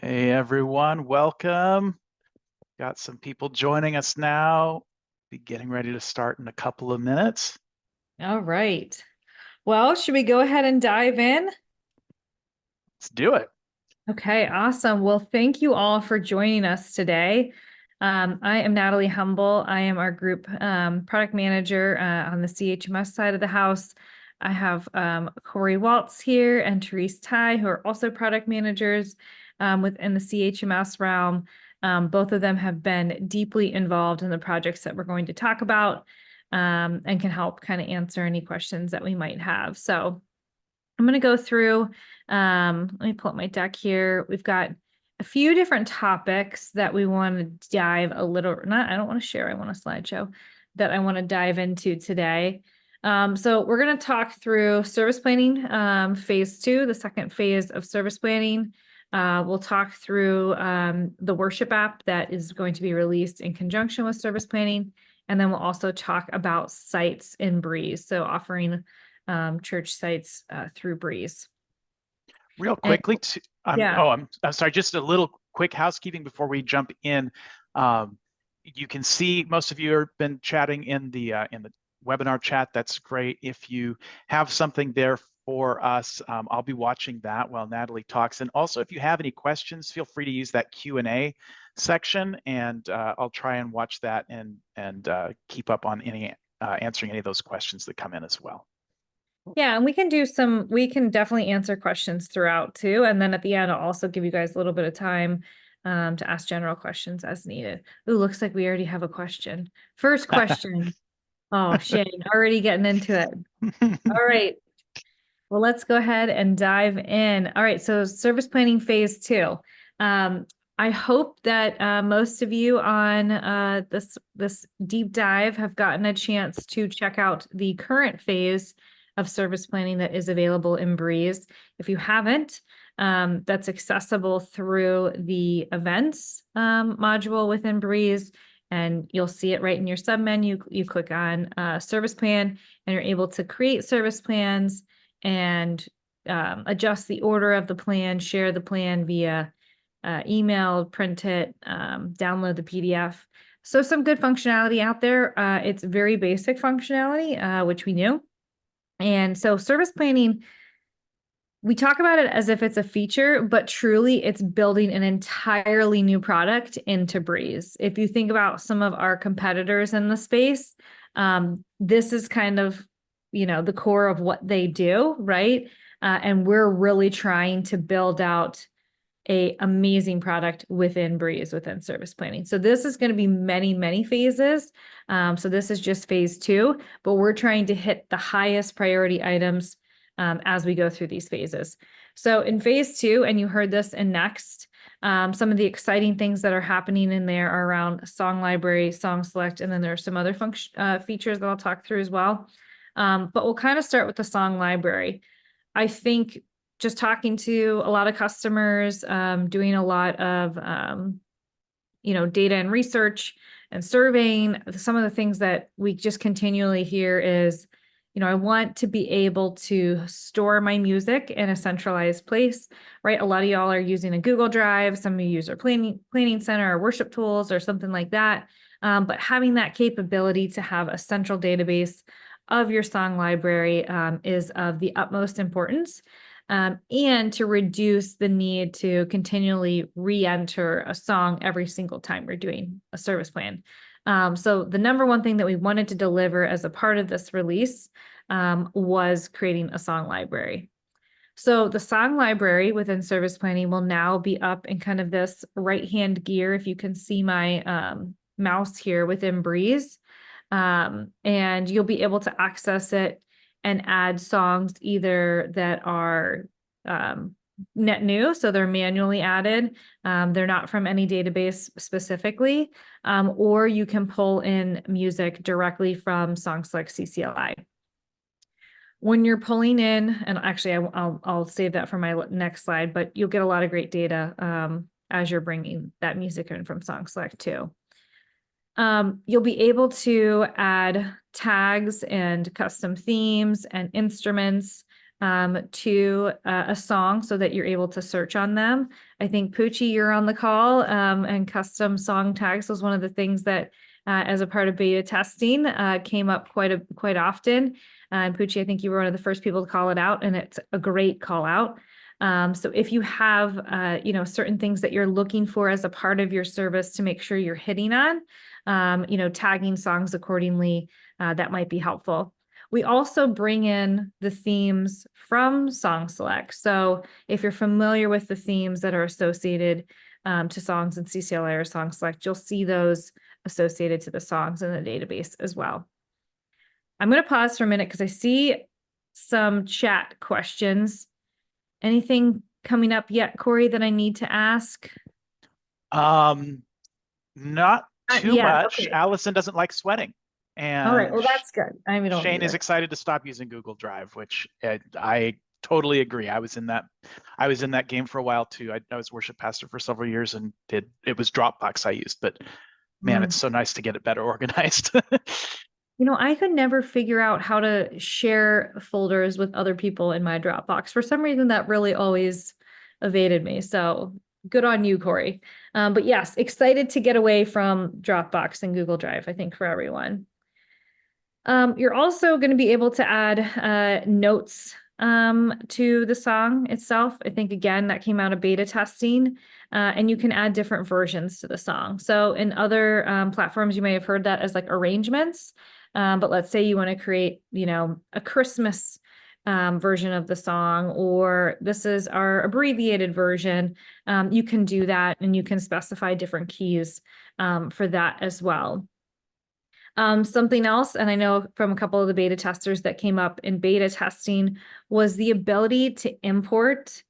Hey everyone, welcome. Got some people joining us now. Be getting ready to start in a couple of minutes. All right. Well, should we go ahead and dive in? Let's do it. Okay, awesome. Well, thank you all for joining us today. I am Natalie Humble. I am our group product manager on the ChMS side of the house. I have Corey Waltz here and Therese Ty, who are also product managers within the ChMS realm. Both of them have been deeply involved in the projects that we're going to talk about and can help kind of answer any questions that we might have. So I'm going to go through, let me pull up my deck here. We've got a few different topics that we want to dive a little, I don't want to share, I want a slideshow that I want to dive into today. So we're going to talk through service planning, phase 2, the second phase of service planning. We'll talk through the worship app that is going to be released in conjunction with service planning. And then we'll also talk about sites in Breeze. So offering church sites through Breeze. Real And quickly, yeah, I'm sorry, just a little quick housekeeping before we jump in. You can see most of you have been chatting in the webinar chat. That's great. If you have something there for us, I'll be watching that while Natalie talks. And also, if you have any questions, feel free to use that Q&A section, and I'll try and watch that and keep up on any answering any of those questions that come in as well. yeah, and we can definitely answer questions throughout too. And then at the end, I'll also give you guys a little bit of time to ask general questions as needed. Ooh, looks like we already have a question. First question. Oh, Shane, already getting into it. All right. Well, let's go ahead and dive in. All right, so service planning phase 2. I hope that most of you on this deep dive have gotten a chance to check out the current phase of service planning that is available in Breeze. If you haven't, that's accessible through the events module within Breeze, and you'll see it right in your submenu. You click on service plan, and you're able to create service plans and adjust the order of the plan, share the plan via email, print it, download the PDF. So some good functionality out there. It's very basic functionality, which we knew. And so service planning, we talk about it as if it's a feature, but truly it's building an entirely new product into Breeze. If you think about some of our competitors in the space, this is kind of, the core of what they do, right? And we're really trying to build out a amazing product within Breeze, within service planning. So this is going to be many, many phases. So this is just phase 2, but we're trying to hit the highest priority items as we go through these phases. So in phase 2, and you heard this in Next, some of the exciting things that are happening in there are around song library, song select, and then there are some other features that I'll talk through as well. But we'll kind of start with the song library. I think just talking to a lot of customers, doing a lot of, data and research and surveying, some of the things that we just continually hear is, I want to be able to store my music in a centralized place, right? A lot of y'all are using a Google Drive. Some of you use our planning center or worship tools or something like that. But having that capability to have a central database of your song library is of the utmost importance. And to reduce the need to continually re-enter a song every single time we're doing a service plan. So the number one thing that we wanted to deliver as a part of this release was creating a song library. So the song library within service planning will now be up in kind of this right-hand gear, if you can see my mouse here within Breeze. And you'll be able to access it and add songs either that are net new, so they're manually added. They're not from any database specifically, or you can pull in music directly from SongSelect CCLI. When you're pulling in, and actually I'll save that for my next slide, but you'll get a lot of great data as you're bringing that music in from SongSelect too. You'll be able to add tags and custom themes and instruments to a song so that you're able to search on them. I think Poochie, you're on the call, and custom song tags was one of the things that as a part of beta testing came up quite often. And Poochie, I think you were one of the first people to call it out, and it's a great call out. So if you have, certain things that you're looking for as a part of your service to make sure you're hitting on, tagging songs accordingly, that might be helpful. We also bring in the themes from Song Select. So if you're familiar with the themes that are associated to songs in CCLI or Song Select, you'll see those associated to the songs in the database as well. I'm going to pause for a minute because I see some chat questions. Anything coming up yet, Corey, that I need to ask? Not too Yeah, much. okay. Allison doesn't like sweating. All right, And well, that's good. I mean, don't Shane is either. excited to stop using Google Drive, which I totally agree. I was in that game for a while too. I was worship pastor for several years and it was Dropbox I used, but man, it's so nice to get it better organized. I could never figure out how to share folders with other people in my Dropbox. For some reason, that really always evaded me. So good on you, Corey. But yes, excited to get away from Dropbox and Google Drive, I think, for everyone. You're also going to be able to add notes to the song itself. I think, again, that came out of beta testing. And you can add different versions to the song. So in other platforms, you may have heard that as like arrangements. But let's say you want to create, a Christmas version of the song, or this is our abbreviated version. You can do that, and you can specify different keys for that as well. Something else, and I know from a couple of the beta testers that came up in beta testing, was the ability to import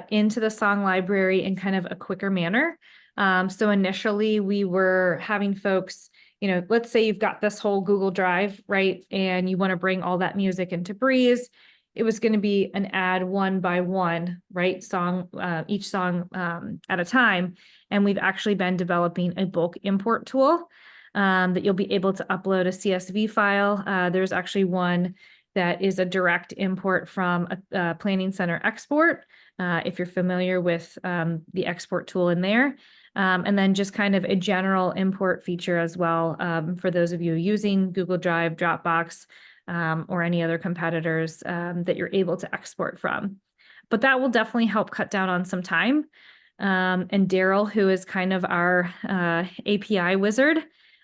into the song library in kind of a quicker manner. So initially we were having folks, let's say you've got this whole Google Drive, right? And you want to bring all that music into Breeze. It was going to be an add one by one, right? Each song at a time. And we've actually been developing a bulk import tool that you'll be able to upload a CSV file. There's actually one that is a direct import from a Planning Center export, if you're familiar with the export tool in there. And then just kind of a general import feature as well for those of you using Google Drive, Dropbox, or any other competitors that you're able to export from. But that will definitely help cut down on some time. And Daryl, who is kind of our API wizard,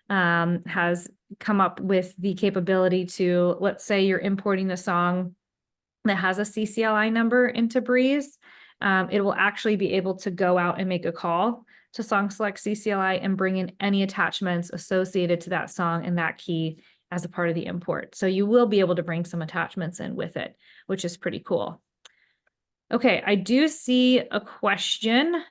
has come up with the capability to, let's say you're importing a song that has a CCLI number into Breeze. It will actually be able to go out and make a call to Song Select CCLI and bring in any attachments associated to that song and that key as a part of the import. So you will be able to bring some attachments in with it, which is pretty cool. Okay, I do see a question.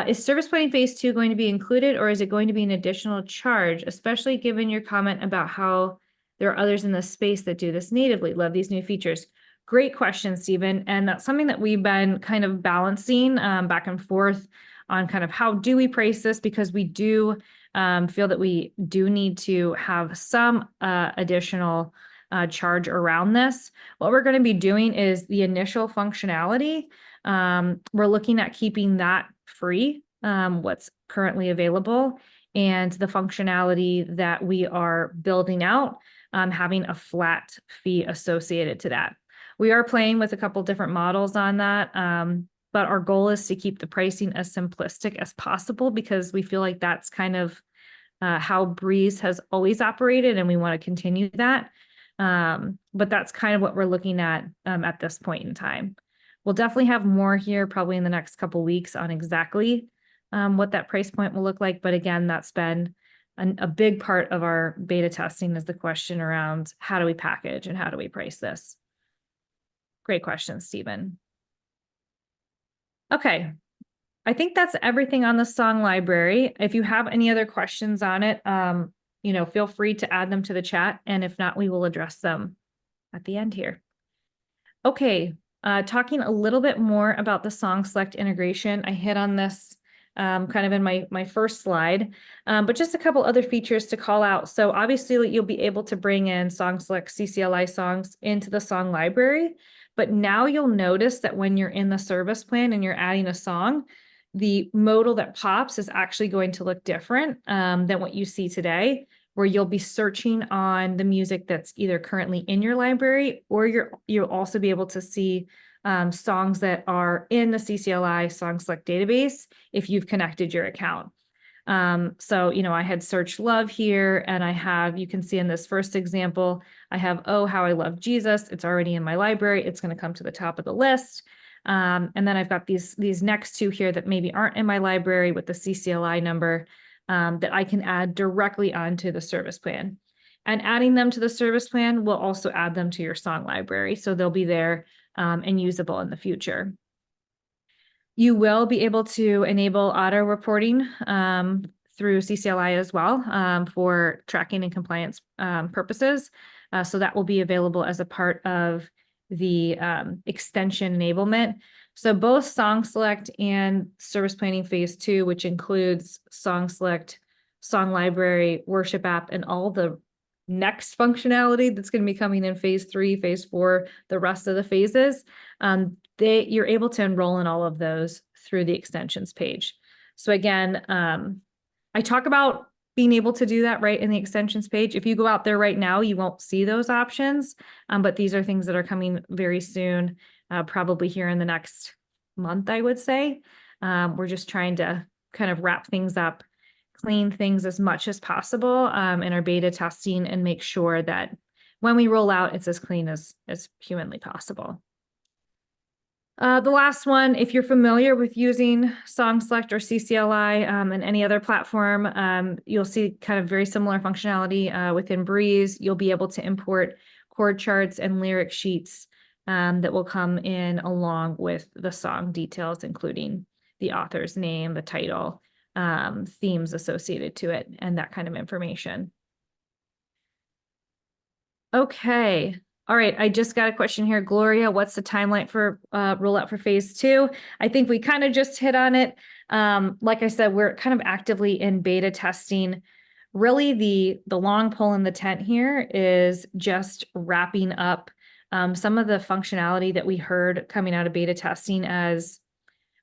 Is service planning phase 2 going to be included, or is it going to be an additional charge, especially given your comment about how there are others in the space that do this natively? Love these new features. Great question, Stephen. And that's something that we've been kind of balancing back and forth on kind of how do we price this, because we do feel that we do need to have some additional charge around this. What we're going to be doing is the initial functionality. We're looking at keeping that free, what's currently available, and the functionality that we are building out, having a flat fee associated to that. We are playing with a couple different models on that, but our goal is to keep the pricing as simplistic as possible, because we feel like that's kind of how Breeze has always operated, and we want to continue that. But that's kind of what we're looking at this point in time. We'll definitely have more here probably in the next couple weeks on exactly what that price point will look like. But again, that's been a big part of our beta testing, is the question around how do we package and how do we price this? Great question, Stephen. Okay, I think that's everything on the song library. If you have any other questions on it, feel free to add them to the chat. And if not, we will address them at the end here. Okay. Talking a little bit more about the Song Select integration. I hit on this kind of in my first slide, but just a couple other features to call out. So obviously you'll be able to bring in song select CCLI songs into the song library, but now you'll notice that when you're in the service plan and you're adding a song, the modal that pops is actually going to look different than what you see today, where you'll be searching on the music that's either currently in your library, or you'll also be able to see songs that are in the CCLI Song Select database if you've connected your account. So, I had searched love here, and I have, you can see in this first example, I have, Oh, How I Love Jesus. It's already in my library. It's going to come to the top of the list. And then I've got these next two here that maybe aren't in my library with the CCLI number that I can add directly onto the service plan. And adding them to the service plan will also add them to your song library. So they'll be there and usable in the future. You will be able to enable auto reporting through CCLI as well for tracking and compliance purposes. So that will be available as a part of the extension enablement. So both Song Select and Service Planning Phase 2, which includes Song Select, Song Library, Worship App, and all the next functionality that's going to be coming in Phase 3, Phase 4, the rest of the phases, you're able to enroll in all of those through the extensions page. So again, I talk about being able to do that right in the extensions page. If you go out there right now, you won't see those options, but these are things that are coming very soon, probably here in the next month, I would say. We're just trying to kind of wrap things up, clean things as much as possible in our beta testing, and make sure that when we roll out, it's as clean as humanly possible. The last one, if you're familiar with using Song Select or CCLI and any other platform, you'll see kind of very similar functionality within Breeze. You'll be able to import chord charts and lyric sheets that will come in along with the song details, including the author's name, the title, themes associated to it, and that kind of information. Okay. All right, I just got a question here. Gloria, what's the timeline for rollout for Phase 2? I think we kind of just hit on it. Like I said, we're kind of actively in beta testing. Really, the long pole in the tent here is just wrapping up some of the functionality that we heard coming out of beta testing as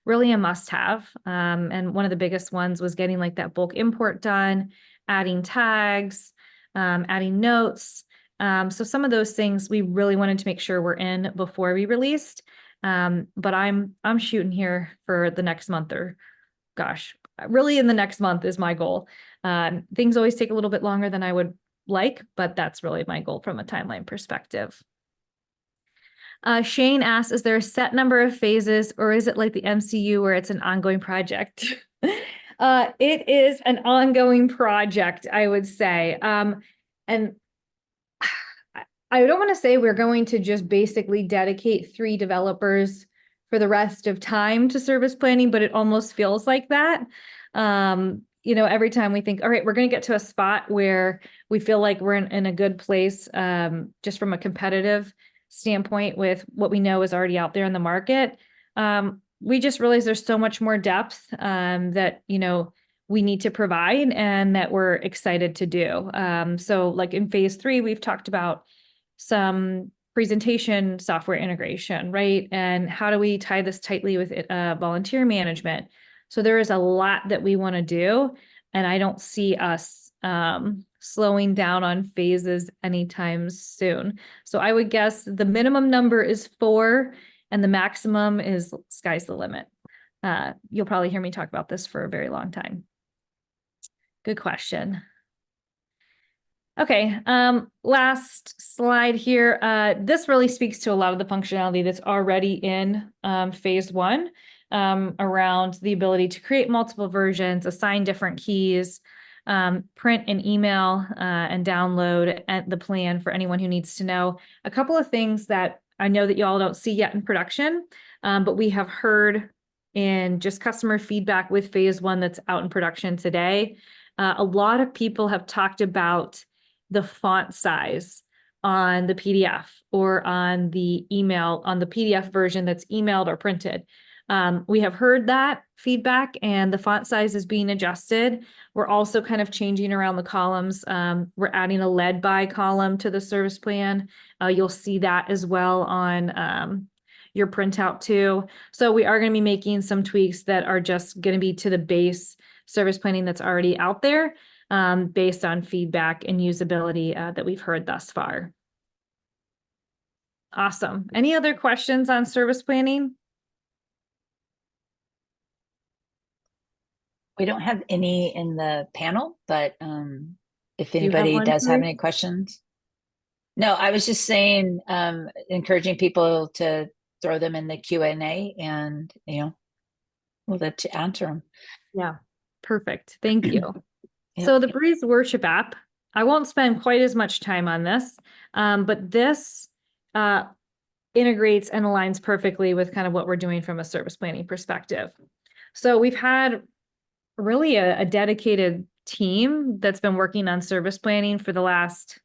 really a must-have. And one of the biggest ones was getting like that bulk import done, adding tags, adding notes. So some of those things we really wanted to make sure we're in before we released. But I'm shooting here for the next month, or gosh, really in the next month is my goal. Things always take a little bit longer than I would like, but that's really my goal from a timeline perspective. Shane asks, is there a set number of phases, or is it like the MCU where it's an ongoing project? It is an ongoing project, I would say. And I don't want to say we're going to just basically dedicate 3 developers for the rest of time to service planning, but it almost feels like that. Every time we think, all right, we're going to get to a spot where we feel like we're in a good place, just from a competitive standpoint with what we know is already out there in the market. We just realize there's so much more depth that, we need to provide and that we're excited to do. So like in Phase 3, we've talked about some presentation software integration, right? And how do we tie this tightly with volunteer management? So there is a lot that we want to do, and I don't see us slowing down on phases anytime soon. So I would guess the minimum number is 4 and the maximum is sky's the limit. You'll probably hear me talk about this for a very long time. Good question. Okay, last slide here. This really speaks to a lot of the functionality that's already in Phase 1 around the ability to create multiple versions, assign different keys, print and email and download the plan for anyone who needs to know. A couple of things that I know that y'all don't see yet in production, but we have heard in just customer feedback with Phase 1 that's out in production today. A lot of people have talked about the font size on the PDF or on the email, on the PDF version that's emailed or printed. We have heard that feedback, and the font size is being adjusted. We're also kind of changing around the columns. We're adding a led by column to the service plan. You'll see that as well on your printout too. So we are going to be making some tweaks that are just going to be to the base service planning that's already out there, based on feedback and usability that we've heard thus far. Awesome. Any other questions on service planning? We don't have any in the panel, but if Do you have anybody one, does have Marie? any questions. No, I was just saying, encouraging people to throw them in the Q&A, and we'll let you answer them. Yeah, perfect. Thank you. Yep. So the Breeze Worship app, I won't spend quite as much time on this, but this integrates and aligns perfectly with kind of what we're doing from a service planning perspective. So we've had really a dedicated team that's been working on service planning for the last,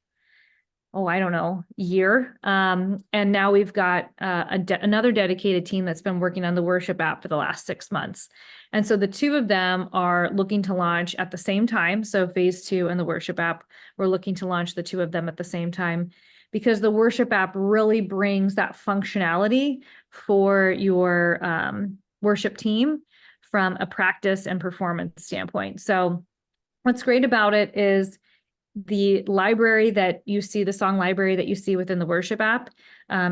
I don't know, year. And now we've got another dedicated team that's been working on the worship app for the last 6 months. And so the two of them are looking to launch at the same time. So phase 2 and the worship app, we're looking to launch the two of them at the same time, because the worship app really brings that functionality for your worship team from a practice and performance standpoint. So what's great about it is the library that you see, the song library that you see within the worship app,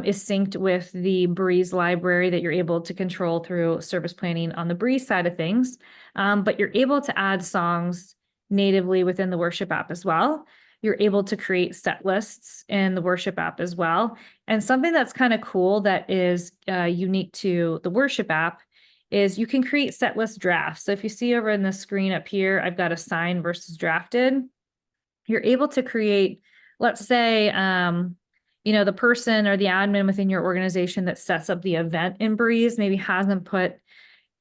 is synced with the Breeze library that you're able to control through service planning on the Breeze side of things. But you're able to add songs natively within the worship app as well. You're able to create set lists in the worship app as well. And something that's kind of cool that is unique to the worship app is you can create set list drafts. So if you see over in the screen up here, I've got assigned versus drafted. You're able to create, let's say, the person or the admin within your organization that sets up the event in Breeze maybe hasn't put,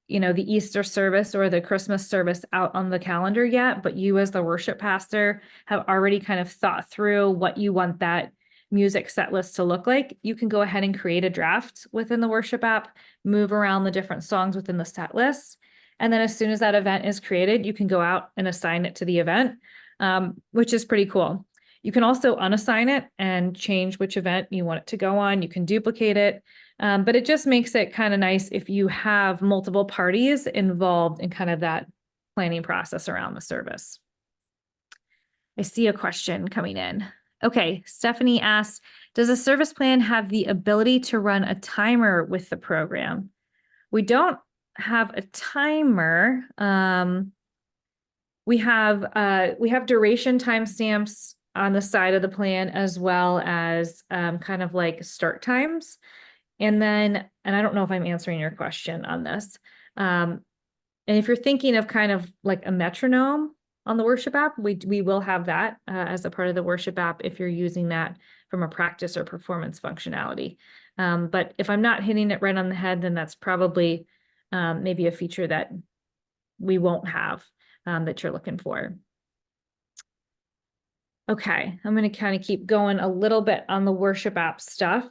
the Easter service or the Christmas service out on the calendar yet, but you as the worship pastor have already kind of thought through what you want that music set list to look like. You can go ahead and create a draft within the worship app, move around the different songs within the set list. And then as soon as that event is created, you can go out and assign it to the event, which is pretty cool. You can also unassign it and change which event you want it to go on. You can duplicate it, but it just makes it kind of nice if you have multiple parties involved in kind of that planning process around the service. I see a question coming in. Okay, Stephanie asks, does a service plan have the ability to run a timer with the program? We don't have a timer. We have duration timestamps on the side of the plan, as well as kind of like start times. And I don't know if I'm answering your question on this. And if you're thinking of kind of like a metronome on the worship app, we will have that as a part of the worship app if you're using that from a practice or performance functionality. But if I'm not hitting it right on the head, then that's probably maybe a feature that we won't have that you're looking for. Okay, I'm going to kind of keep going a little bit on the worship app stuff.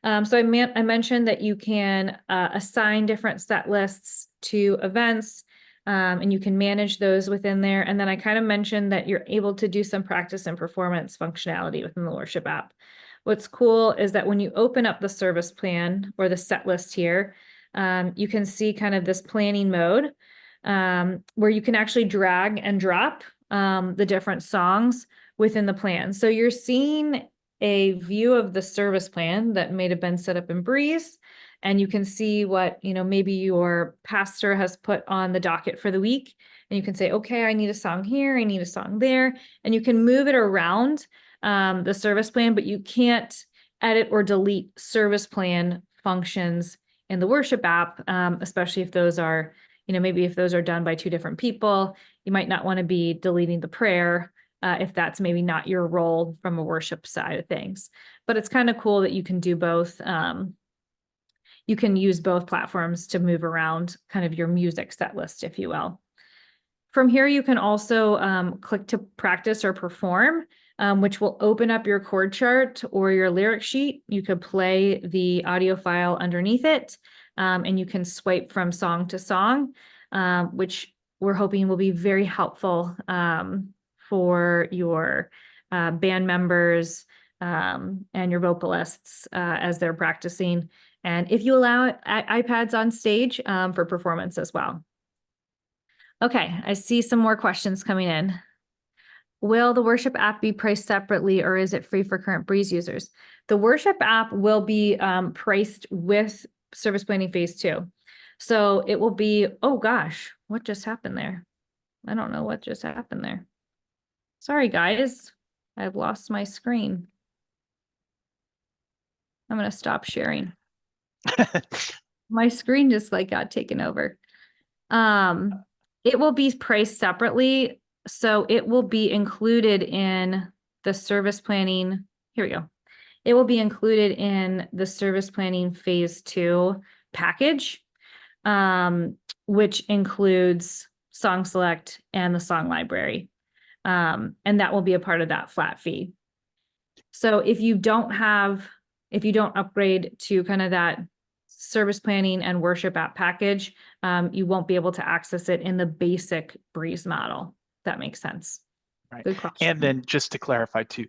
So I mentioned that you can assign different set lists to events, and you can manage those within there. And then I kind of mentioned that you're able to do some practice and performance functionality within the worship app. What's cool is that when you open up the service plan or the set list here, you can see kind of this planning mode where you can actually drag and drop the different songs within the plan. So you're seeing a view of the service plan that may have been set up in Breeze, and you can see what, maybe your pastor has put on the docket for the week, and you can say, okay, I need a song here, I need a song there, and you can move it around the service plan, but you can't edit or delete service plan functions in the worship app, especially if those are, maybe if those are done by two different people. You might not want to be deleting the prayer if that's maybe not your role from a worship side of things. But it's kind of cool that you can do both. You can use both platforms to move around kind of your music set list, if you will. From here, you can also click to practice or perform, which will open up your chord chart or your lyric sheet. You could play the audio file underneath it. and you can swipe from song to song, which we're hoping will be very helpful for your band members and your vocalists as they're practicing. And if you allow iPads on stage for performance as well. Okay, I see some more questions coming in. Will the Worship app be priced separately, or is it free for current Breeze users? The Worship app will be priced with Service Planning Phase 2. So it will be, oh gosh, what just happened there? I don't know what just happened there. Sorry, guys, I've lost my screen. I'm going to stop sharing. My screen just like got taken over. It will be priced separately. So it will be included in the service planning. Here we go. It will be included in the Service Planning Phase 2 package, which includes Song Select and the Song Library. And that will be a part of that flat fee. So if you don't upgrade to kind of that Service Planning and Worship app package, you won't be able to access it in the basic Breeze model. That makes sense. Right. Good question. And then just to clarify too,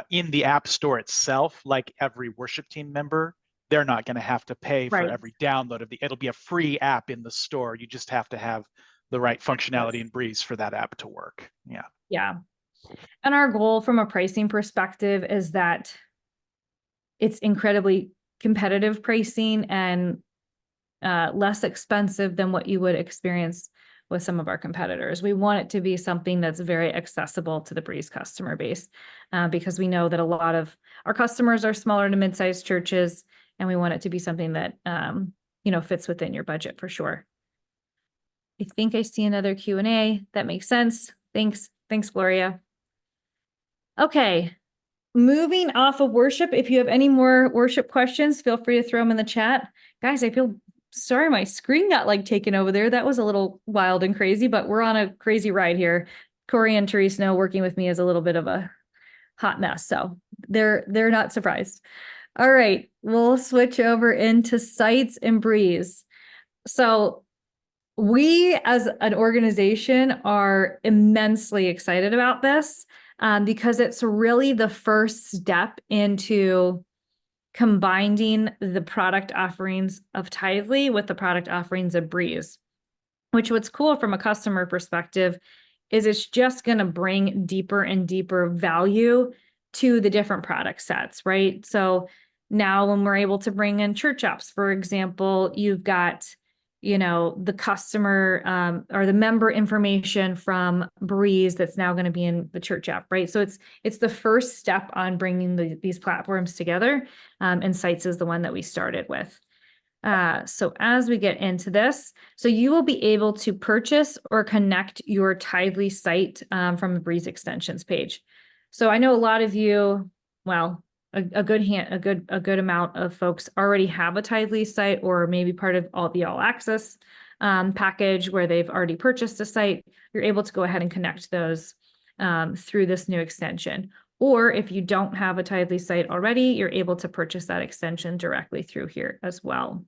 in the App Store itself, like every worship team member, they're not going to have to pay for every download of it'll be a free app in the store. You just have to have the right functionality in Breeze for that app to work. Yeah. Yeah. And our goal from a pricing perspective is that it's incredibly competitive pricing and less expensive than what you would experience with some of our competitors. We want it to be something that's very accessible to the Breeze customer base because we know that a lot of our customers are smaller to mid-sized churches, and we want it to be something that fits within your budget for sure. I think I see another Q&A. That makes sense. Thanks, Gloria. Okay, moving off of worship. If you have any more worship questions, feel free to throw them in the chat. Guys, I feel sorry my screen got like taken over there. That was a little wild and crazy, but we're on a crazy ride here. Corey and Therese know working with me is a little bit of a hot mess, so they're not surprised. All right, we'll switch over into Sites and Breeze. So we as an organization are immensely excited about this because it's really the first step into combining the product offerings of Tithely with the product offerings of Breeze, which what's cool from a customer perspective is it's just going to bring deeper and deeper value to the different product sets, right? So now when we're able to bring in church apps, for example, you've got the customer or the member information from Breeze that's now going to be in the church app, right? So it's the first step on bringing these platforms together, and Sites is the one that we started with. So as we get into this, so you will be able to purchase or connect your Tithely site from the Breeze extensions page. So I know a lot of you, well, a good amount of folks already have a Tithely site or maybe part of the all access package where they've already purchased a site. You're able to go ahead and connect those through this new extension. Or if you don't have a Tithely site already, you're able to purchase that extension directly through here as well.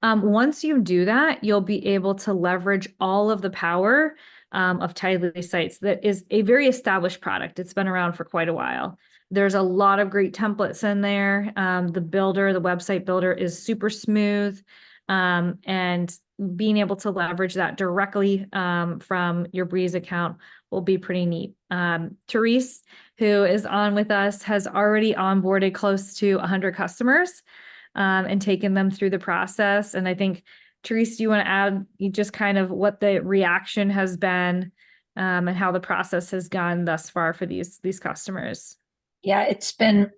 Once you do that, you'll be able to leverage all of the power of Tithely sites. That is a very established product. It's been around for quite a while. There's a lot of great templates in there. The website builder is super smooth, and being able to leverage that directly from your Breeze account will be pretty neat. Therese, who is on with us, has already onboarded close to 100 customers and taken them through the process. And I think, Therese, do you want to add just kind of what the reaction has been and how the process has gone thus far for these customers? Yeah, it's been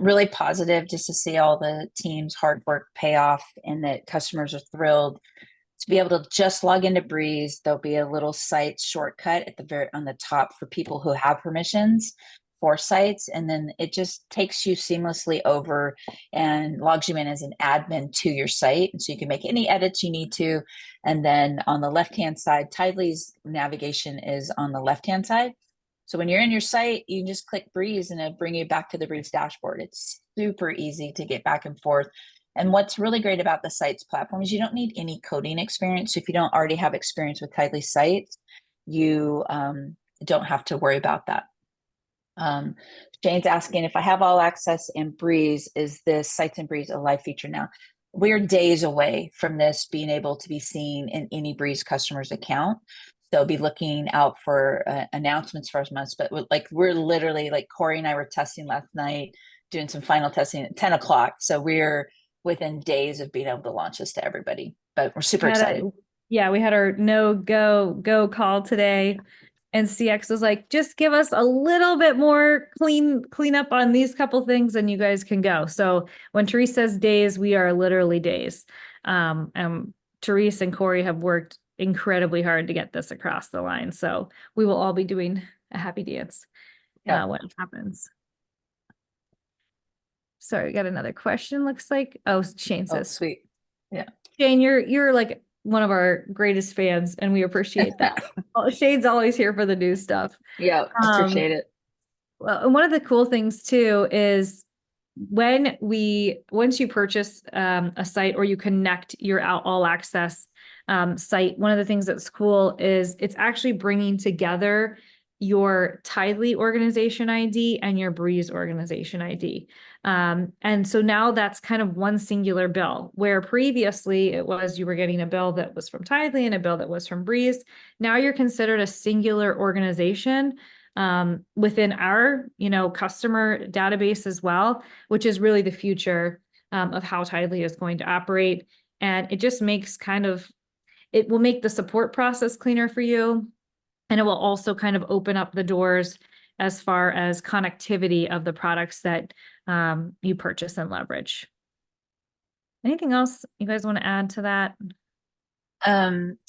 really positive just to see all the team's hard work pay off, and that customers are thrilled to be able to just log into Breeze. There'll be a little site shortcut on the top for people who have permissions for sites, and then it just takes you seamlessly over and logs you in as an admin to your site, and so you can make any edits you need to. And then on the left-hand side, Tithely's navigation is on the left-hand side. So when you're in your site, you can just click Breeze and it'll bring you back to the Breeze dashboard. It's super easy to get back and forth. And what's really great about the Sites platform is you don't need any coding experience. If you don't already have experience with Tithely Sites, you don't have to worry about that. Shane's asking, if I have all access in Breeze, is this Sites and Breeze a live feature now? We're days away from this being able to be seen in any Breeze customer's account. So be looking out for announcements for us months. But we're literally, like Corey and I were testing last night, doing some final testing at 10 o'clock. So we're within days of being able to launch this to everybody. But we're super excited. Yeah, we had our go call today. And CX was like, just give us a little bit more clean up on these couple things and you guys can go. So when Therese says days, we are literally days. Therese and Corey have worked incredibly hard to get this across the line. So we will all be doing a happy dance when it happens. Sorry, we got another question, looks like. Oh, Shane says. Oh, sweet. Yeah. Shane, you're like one of our greatest fans and we appreciate that. Shane's always here for the new stuff. Yeah, appreciate it. Well, and one of the cool things too is once you purchase a site or you connect your all access site, one of the things that's cool is it's actually bringing together your Tithely organization ID and your Breeze organization ID. And so now that's kind of one singular bill, where previously it was you were getting a bill that was from Tithely and a bill that was from Breeze. Now you're considered a singular organization within our, customer database as well, which is really the future of how Tithely is going to operate. And it just makes it will make the support process cleaner for you. And it will also kind of open up the doors as far as connectivity of the products that you purchase and leverage. Anything else you guys want to add to that?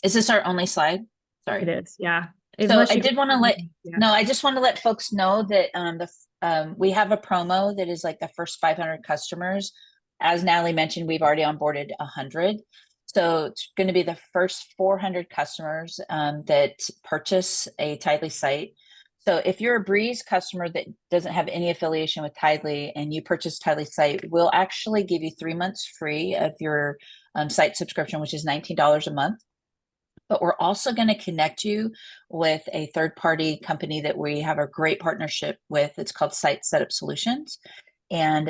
Is this our only slide? Sorry. It is, yeah. So I did want to I just want to let folks know that we have a promo that is like the first 500 customers. As Natalie mentioned, we've already onboarded 100. So it's going to be the first 400 customers that purchase a Tithely site. So if you're a Breeze customer that doesn't have any affiliation with Tithely and you purchase Tithely site, we'll actually give you 3 months free of your site subscription, which is $19 a month. But we're also going to connect you with a third-party company that we have a great partnership with. It's called Site Setup Solutions. And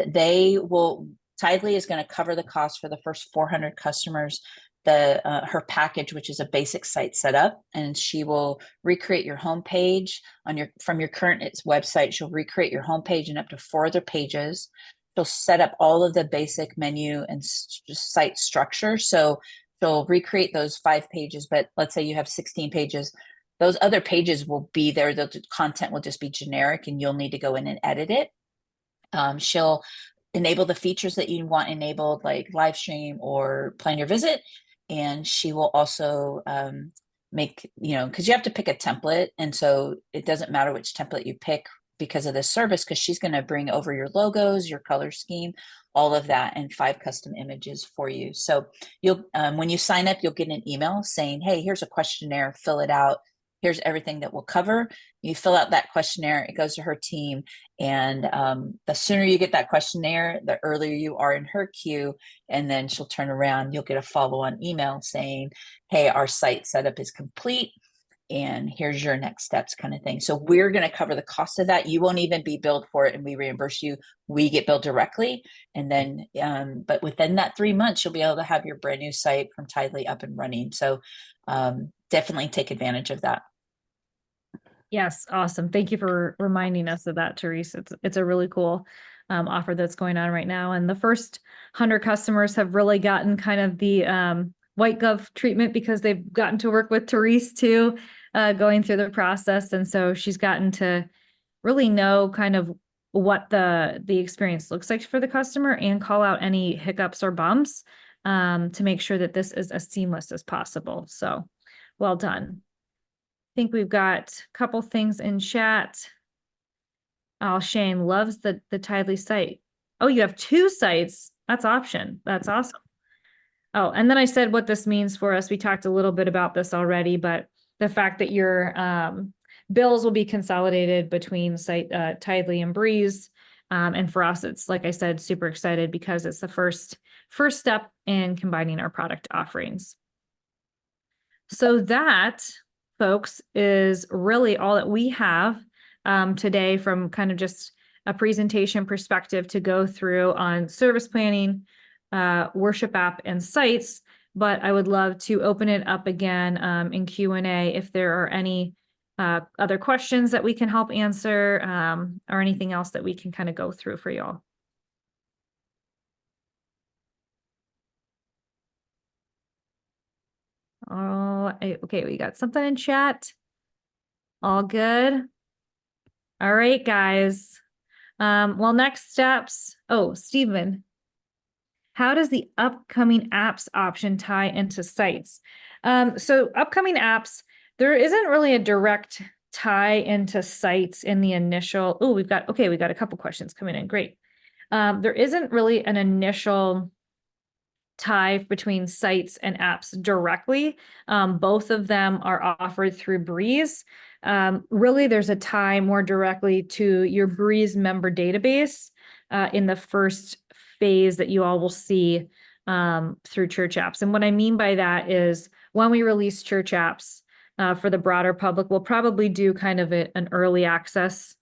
Tithely is going to cover the cost for the first 400 customers, her package, which is a basic site setup, and she will recreate your homepage from your current website. She'll recreate your homepage and up to 4 other pages. She'll set up all of the basic menu and site structure. So she'll recreate those 5 pages, but let's say you have 16 pages. Those other pages will be there. The content will just be generic and you'll need to go in and edit it. She'll enable the features that you want enabled, like live stream or plan your visit. And she will also make, because you have to pick a template. And so it doesn't matter which template you pick because of this service, because she's going to bring over your logos, your color scheme, all of that, and 5 custom images for you. So you'll, when you sign up, you'll get an email saying, hey, here's a questionnaire, fill it out. Here's everything that we'll cover. You fill out that questionnaire, it goes to her team. And the sooner you get that questionnaire, the earlier you are in her queue. And then she'll turn around, you'll get a follow-on email saying, hey, our site setup is complete. And here's your next steps, kind of thing. So we're going to cover the cost of that. You won't even be billed for it and we reimburse you. We get billed directly. And then, but within that 3 months, you'll be able to have your brand new site from Tithely up and running. So definitely take advantage of that. Yes, awesome. Thank you for reminding us of that, Therese. It's a really cool offer that's going on right now. And the first 100 customers have really gotten kind of the white glove treatment because they've gotten to work with Therese too, going through the process. And so she's gotten to really know kind of what the experience looks like for the customer and call out any hiccups or bumps to make sure that this is as seamless as possible. So well done. I think we've got a couple things in chat. Oh, Shane loves the Tithely site. Oh, you have 2 sites. That's option. That's awesome. Oh, and then I said what this means for us. We talked a little bit about this already, but the fact that your bills will be consolidated between Tithely and Breeze And for us, it's, like I said, super excited because it's the first step in combining our product offerings. So that, folks, is really all that we have today from kind of just a presentation perspective to go through on service planning, worship app, and sites. But I would love to open it up again in Q&A if there are any other questions that we can help answer, or anything else that we can kind of go through for y'all. Oh, okay, we got something in chat. All good. All right, guys. Well, next steps. Oh, Stephen, how does the upcoming apps option tie into sites? So upcoming apps, there isn't really a direct tie into sites in the initial. Oh, we got a couple questions coming in. Great. There isn't really an initial tie between sites and apps directly. Both of them are offered through Breeze. Really, there's a tie more directly to your Breeze member database in the first phase that you all will see through church apps. And what I mean by that is when we release church apps for the broader public, we'll probably do kind of an early access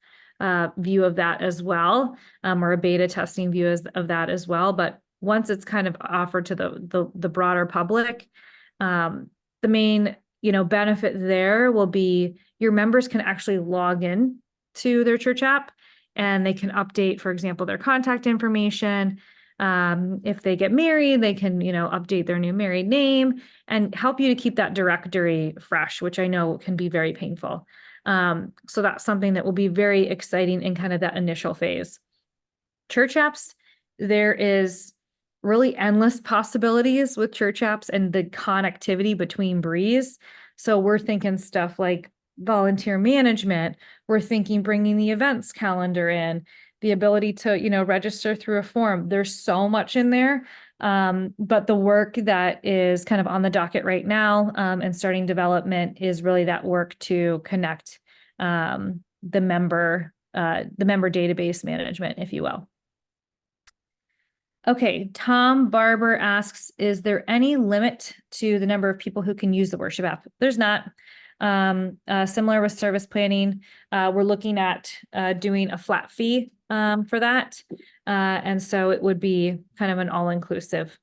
view of that as well, or a beta testing view of that as well. But once it's kind of offered to the broader public, the main benefit there will be your members can actually log in to their church app and they can update, for example, their contact information. If they get married, they can update their new married name and help you to keep that directory fresh, which I know can be very painful. So that's something that will be very exciting in kind of that initial phase. Church apps, there is really endless possibilities with church apps and the connectivity between Breeze. So we're thinking stuff like volunteer management. We're thinking bringing the events calendar in, the ability to, register through a form. There's so much in there. But the work that is kind of on the docket right now and starting development is really that work to connect the member database management, if you will. Okay, Tom Barber asks, is there any limit to the number of people who can use the worship app? There's not. Similar with service planning, we're looking at doing a flat fee for that. And so it would be kind of an all-inclusive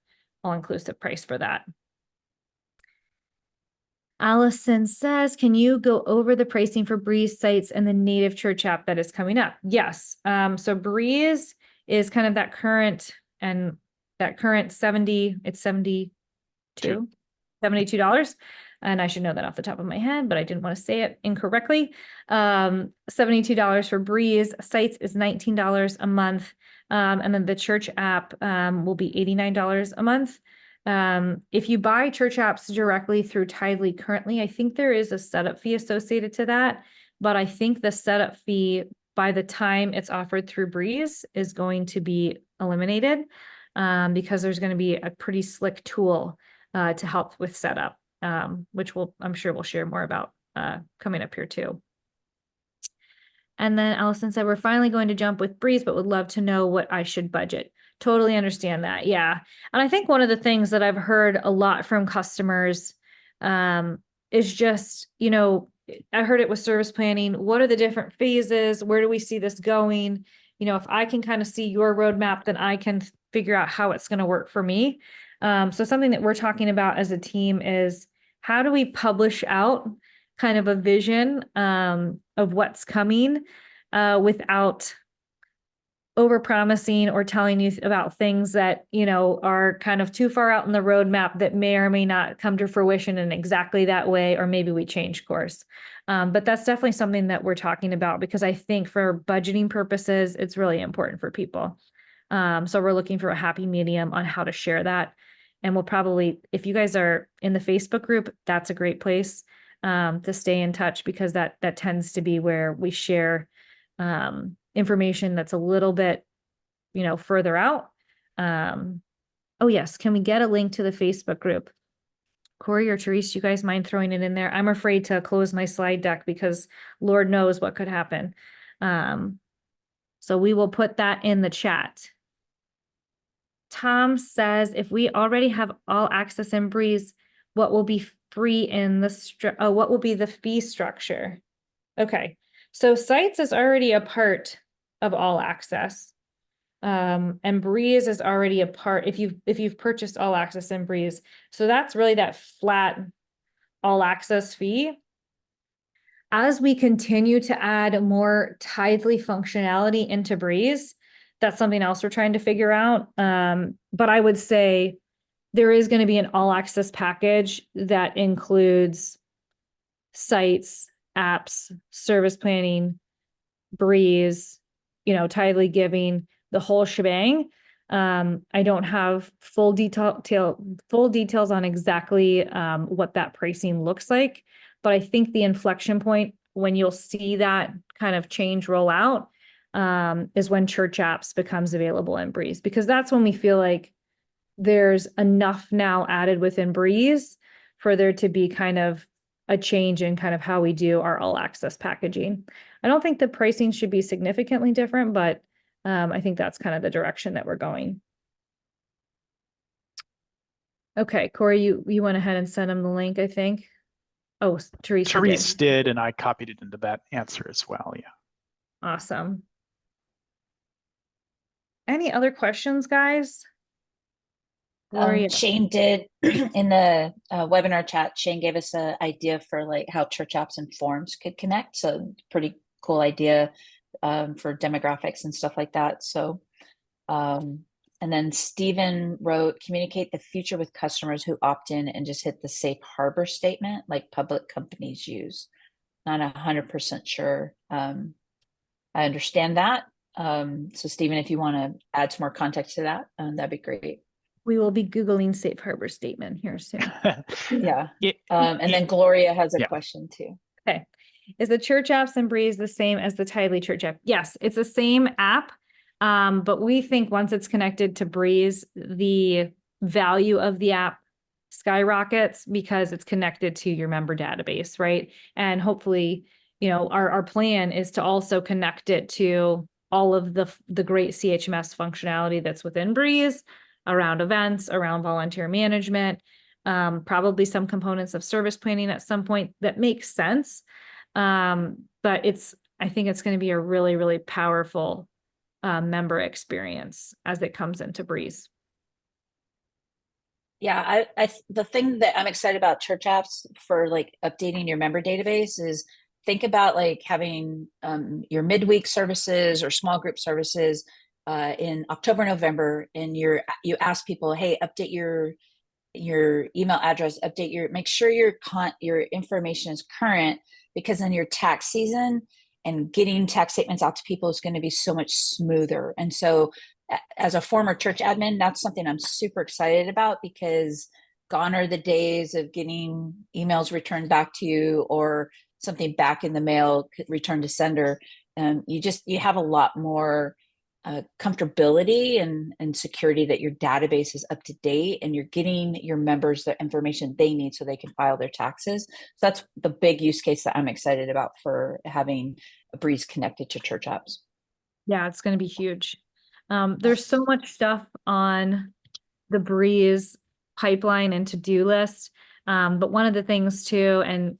price for that. Allison says, can you go over the pricing for Breeze sites and the native church app that is coming up? Yes. So Breeze is kind of that current 70, it's $72. And I should know that off the top of my head, but I didn't want to say it incorrectly. $72 for Breeze. Sites is $19 a month. And then the church app will be $89 a month. If you buy church apps directly through Tithely currently, I think there is a setup fee associated to that, but I think the setup fee by the time it's offered through Breeze is going to be eliminated because there's going to be a pretty slick tool to help with setup, which I'm sure we'll share more about coming up here too. And then Allison said, we're finally going to jump with Breeze, but would love to know what I should budget. Totally understand that. Yeah. And I think one of the things that I've heard a lot from customers is just, I heard it with service planning. What are the different phases? Where do we see this going? If I can kind of see your roadmap, then I can figure out how it's going to work for me. So something that we're talking about as a team is how do we publish out kind of a vision of what's coming without overpromising or telling you about things that, are kind of too far out in the roadmap that may or may not come to fruition in exactly that way, or maybe we change course. But that's definitely something that we're talking about because I think for budgeting purposes, it's really important for people. So we're looking for a happy medium on how to share that. And we'll probably, if you guys are in the Facebook group, that's a great place to stay in touch because that tends to be where we share information that's a little bit, further out. Oh yes, can we get a link to the Facebook group? Corey or Therese, you guys mind throwing it in there? I'm afraid to close my slide deck because Lord knows what could happen. So we will put that in the chat. Tom says, if we already have all access in Breeze, what will be free in the what will be the fee structure? Okay, so Sites is already a part of all access. And Breeze is already a part if you've purchased all access in Breeze. So that's really that flat all access fee. As we continue to add more Tithely functionality into Breeze, that's something else we're trying to figure out. But I would say there is going to be an all access package that includes sites, apps, service planning, Breeze, Tithely giving, the whole shebang. I don't have full details on exactly what that pricing looks like, but I think the inflection point when you'll see that kind of change roll out is when Church Apps becomes available in Breeze, because that's when we feel like there's enough now added within Breeze for there to be kind of a change in kind of how we do our all access packaging. I don't think the pricing should be significantly different, but I think that's kind of the direction that we're going. Okay, Corey, you went ahead and sent him the link, I think. Oh, Teresa did, and I copied it into that answer as well. Yeah. Awesome. Any other questions, guys? Shane did in the webinar chat. Shane gave us an idea for like how Church Apps and Forms could connect. So pretty cool idea for demographics and stuff like that. So, and then Stephen wrote, communicate the future with customers who opt in and just hit the safe harbor statement like public companies use. Not 100% sure. I understand that. So Stephen, if you want to add some more context to that, that'd be great. We will be Googling safe harbor statement here soon. Yeah. And then Gloria has a question too. Okay. Is the Church Apps in Breeze the same as the Tithely Church app? Yes, it's the same app. But we think once it's connected to Breeze, the value of the app skyrockets because it's connected to your member database, right? And hopefully, our plan is to also connect it to all of the great ChMS functionality that's within Breeze, around events, around volunteer management, probably some components of service planning at some point that makes sense. But I think it's going to be a really, really powerful member experience as it comes into Breeze. Yeah, the thing that I'm excited about Church Apps for like updating your member database is think about like having your midweek services or small group services in October, November, and you ask people, hey, update your email address, make sure your information is current, because in your tax season and getting tax statements out to people is going to be so much smoother. And so as a former church admin, that's something I'm super excited about, because gone are the days of getting emails returned back to you or something back in the mail, returned to sender. You have a lot more comfortability and security that your database is up to date and you're getting your members the information they need so they can file their taxes. So that's the big use case that I'm excited about for having a Breeze connected to Church Apps. Yeah, it's going to be huge. There's so much stuff on the Breeze pipeline and to-do list. But one of the things too, and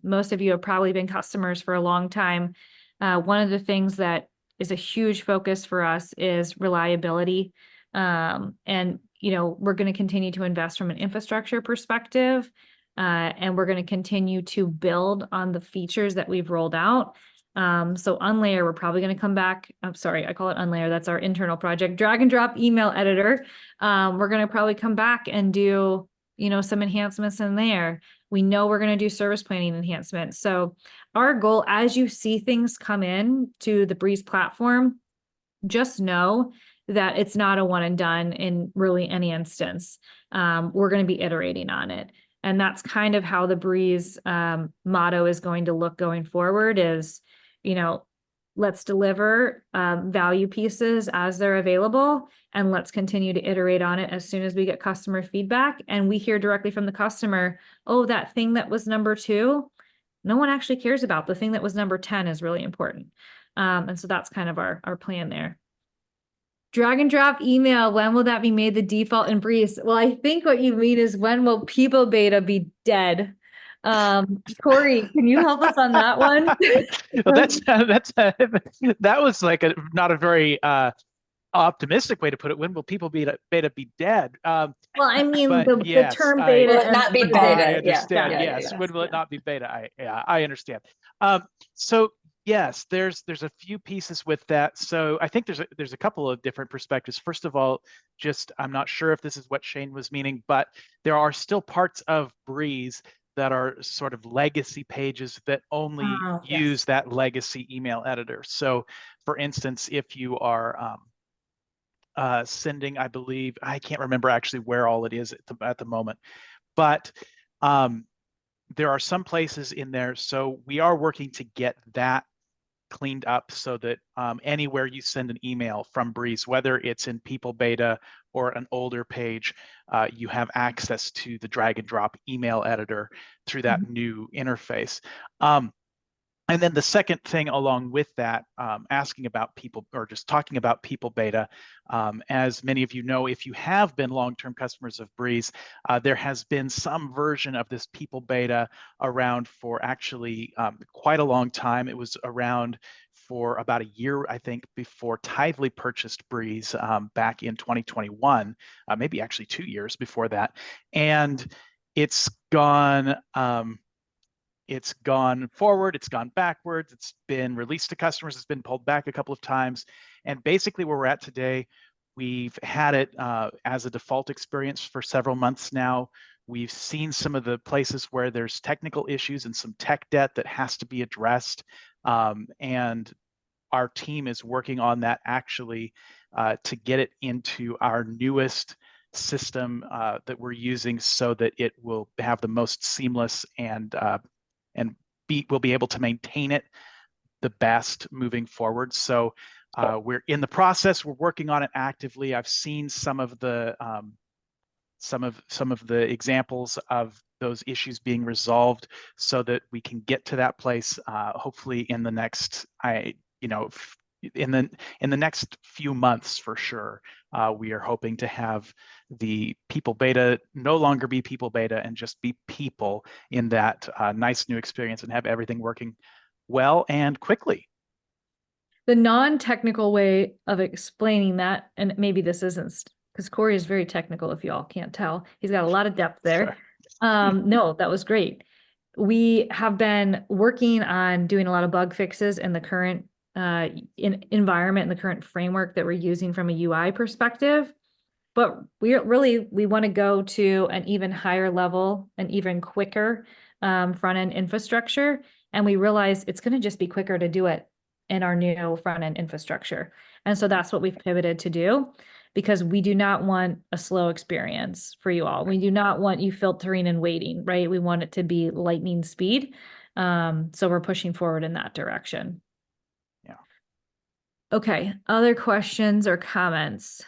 most of you have probably been customers for a long time. One of the things that is a huge focus for us is reliability. And we're going to continue to invest from an infrastructure perspective. And we're going to continue to build on the features that we've rolled out. So Unlayer, we're probably going to come back. I'm sorry, I call it Unlayer. That's our internal project, drag and drop email editor. We're going to probably come back and do, some enhancements in there. We know we're going to do service planning enhancements. So our goal, as you see things come in to the Breeze platform, just know that it's not a one and done in really any instance. We're going to be iterating on it. And that's kind of how the Breeze motto is going to look going forward is, let's deliver value pieces as they're available, and let's continue to iterate on it as soon as we get customer feedback. And we hear directly from the customer, oh, that thing that was number 2, no one actually cares about. The thing that was number 10 is really important. And so that's kind of our plan there. Drag and drop email, when will that be made the default in Breeze? Well, I think what you mean is, when will people beta be dead? Corey, can you help us on that one? Well, that was like not a very optimistic way to put it. When will people beta be dead? Well, I mean, But the yes, term beta. Will it and not be beta. beta? I Yeah, understand. yeah, Yes. yeah, When will it yeah. not be beta? I understand. So yes, there's a few pieces with that. So I think there's a couple of different perspectives. First of all, just I'm not sure if this is what Shane was meaning, but there are still parts of Breeze that are sort of legacy pages that only use that legacy email editor. So for instance, if you are sending, I believe, I can't remember actually where all it is at the moment, but there are some places in there. So we are working to get that cleaned up so that anywhere you send an email from Breeze, whether it's in people beta or an older page, you have access to the drag and drop email editor through that new interface. And then the second thing along with that, asking about people, or just talking about people beta, as many of you know, if you have been long-term customers of Breeze, there has been some version of this people beta around for actually quite a long time. It was around for about a year, I think, before Tithely purchased Breeze back in 2021, maybe actually 2 years before that. And it's gone forward, it's gone backwards, it's been released to customers, it's been pulled back a couple of times. And basically where we're at today, we've had it as a default experience for several months now. We've seen some of the places where there's technical issues and some tech debt that has to be addressed. And our team is working on that actually to get it into our newest system that we're using so that it will have the most seamless and we'll be able to maintain it the best moving forward. So we're in the process. We're working on it actively. I've seen some of the examples of those issues being resolved, so that we can get to that place. Hopefully, in the next, in the next few months for sure. We are hoping to have the people beta no longer be people beta and just be people in that nice new experience, and have everything working well and quickly. The non-technical way of explaining that, and maybe this isn't, because Corey is very technical, if you all can't tell. He's got a lot of depth there. No, that was great. We have been working on doing a lot of bug fixes in the current environment, in the current framework that we're using from a UI perspective. But we want to go to an even higher level, an even quicker front-end infrastructure. And we realize it's going to just be quicker to do it in our new front-end infrastructure. And so that's what we've pivoted to do, because we do not want a slow experience for you all. We do not want you filtering and waiting, right? We want it to be lightning speed. So we're pushing forward in that direction. Yeah. Okay. Other questions or comments?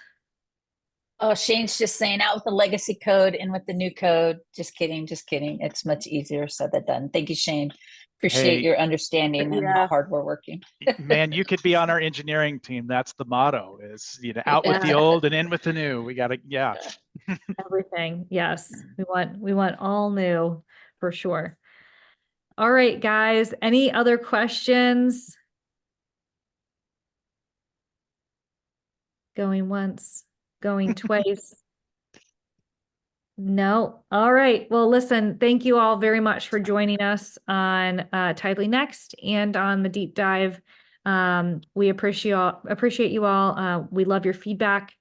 Oh, Shane's just saying, out with the legacy code and with the new code. Just kidding, just kidding. It's much easier said than done. Thank you, Shane. Appreciate your understanding and how hard we're working. Man, you could be on our engineering team. That's the motto, is, out with the old and in with the new. We gotta, Everything. Yes. We want all new for sure. All right, guys. Any other questions? Going once, going twice. No. All right. Well, listen, thank you all very much for joining us on Tithely Next and on the deep dive. We appreciate you all. We love your feedback,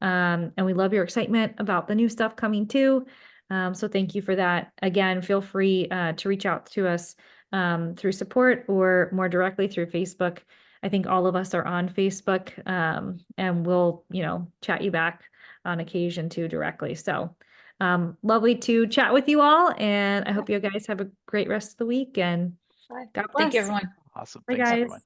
and we love your excitement about the new stuff coming too. So thank you for that. Again, feel free to reach out to us through support or more directly through Facebook. I think all of us are on Facebook, and we'll, chat you back on occasion too directly. So lovely to chat with you all, and I hope you guys have a great rest of the week, and God bless. Thank you, everyone. Awesome. Bye, Thanks, guys. everyone.